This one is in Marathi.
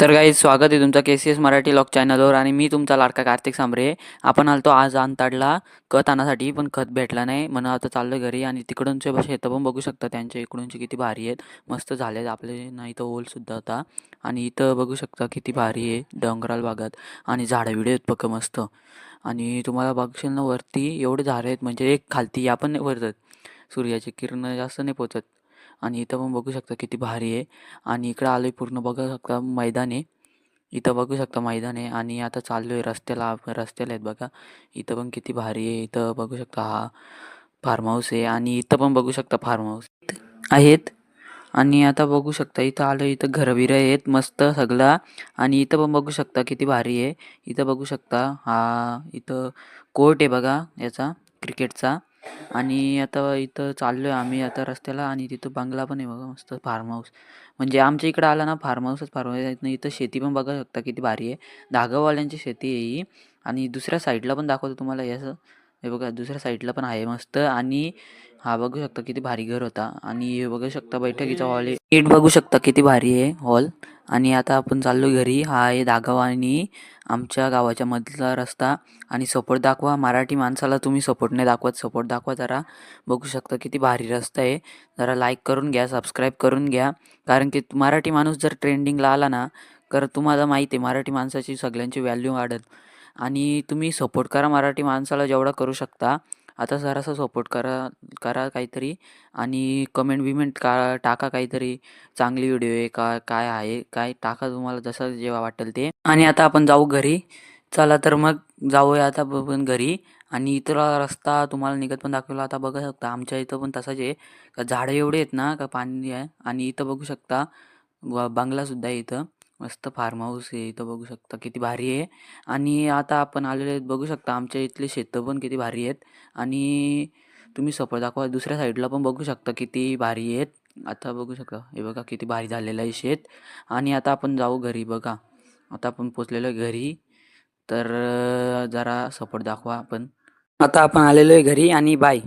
तर काही स्वागत आहे तुमचं KCS मराठी लॉग चॅनलवर आणि मी तुमचा लाडका कार्तिक सांबरे. आपण आलतो आज अंताडला खत आणण्यासाठी, पण खत भेटला नाही म्हणून आता चाललो घरी. आणि तिकडूनचे शेतं पण बघू शकता, त्यांच्या इकडूनचे किती भारी आहेत, मस्त झालेत. आपले नाही तर ओलसुद्धा होता. आणि इथं बघू शकता किती भारी आहे डोंगराळ भागात, आणि झाडं बिडे आहेत बघ मस्त. आणि तुम्हाला बघशील ना वरती एवढे झाडं आहेत, म्हणजे एक खालती या पण नाही वरतात, सूर्याची किरण जास्त नाही पोचत. आणि इथं पण बघू शकता किती भारी आहे. आणि इकडं आलोय पूर्ण बघू शकता मैदान आहे. इथं बघू शकता मैदान आहे आणि आता चाललोय रस्त्याला. रस्त्याला आहेत बघा. इथं पण किती भारी आहे. इथं बघू शकता हा फार्म हाऊस आहे, आणि इथं पण बघू शकता फार्म हाऊस आहेत. आणि आता बघू शकता इथं आलं, इथं घरबिरं आहेत मस्त सगळा. आणि इथं पण बघू शकता किती भारी आहे. इथं बघू शकता हा इथं कोर्ट आहे बघा याचा, क्रिकेटचा. आणि आता इथं चाललोय आम्ही आता रस्त्याला, आणि तिथं बंगला पण आहे बघा मस्त फार्म हाऊस. म्हणजे आमच्या इकडं आला ना फार्म हाऊसच फार्म हाऊस आहेत ना. इथं शेती पण बघू शकता किती भारी आहे. धागावाल्यांची शेती आहे ही. आणि दुसऱ्या साईडला पण दाखवतो तुम्हाला याचं, हे बघा दुसऱ्या साईडला पण आहे मस्त. आणि हा बघू शकता किती भारी घर होता. आणि हे बघू शकता बैठकीचा हॉल आहे. नीट बघू शकता किती भारी आहे हॉल. आणि आता आपण चाललो घरी. हा आहे दागाव आणि आमच्या गावाच्या मधला रस्ता. आणि सपोर्ट दाखवा मराठी माणसाला, तुम्ही सपोर्ट नाही दाखवत, सपोर्ट दाखवा जरा. बघू शकता किती भारी रस्ता आहे. जरा लाईक करून घ्या, सबस्क्राईब करून घ्या. कारण की मराठी माणूस जर ट्रेंडिंगला आला ना, तर तुम्हाला माहिती आहे मराठी माणसाची सगळ्यांची व्हॅल्यू वाढेल. आणि तुम्ही सपोर्ट करा मराठी माणसाला जेवढा करू शकता. आता जरासा सपोर्ट करा, करा काहीतरी. आणि कमेंट बिमेंट टाका काहीतरी, चांगली व्हिडिओ आहे का काय आहे काय टाका, तुम्हाला जसं जेव्हा वाटेल ते. आणि आता आपण जाऊ घरी. चला तर मग जाऊया आता पण घरी. आणि इथला रस्ता तुम्हाला निघत पण दाखवला. आता बघू शकता आमच्या इथं पण तसंच आहे, का झाडं एवढे आहेत ना का पाणी आहे. आणि इथं बघू शकता बंगलासुद्धा आहे इथं, मस्त फार्म हाऊस आहे इथं बघू शकता किती भारी आहे. आणि आता आपण आलेले आहेत बघू शकता आमच्या इथले शेतं पण किती भारी आहेत. आणि तुम्ही सपोर्ट दाखवा. दुसऱ्या साईडला पण बघू शकता किती भारी आहेत. आता बघू शकता हे बघा किती भारी झालेलं आहे शेत. आणि आता आपण जाऊ घरी बघा. आता आपण पोचलेलो आहे घरी. तर जरा सपोर्ट दाखवा आपण. आता आपण आलेलो आहे घरी, आणि बाय.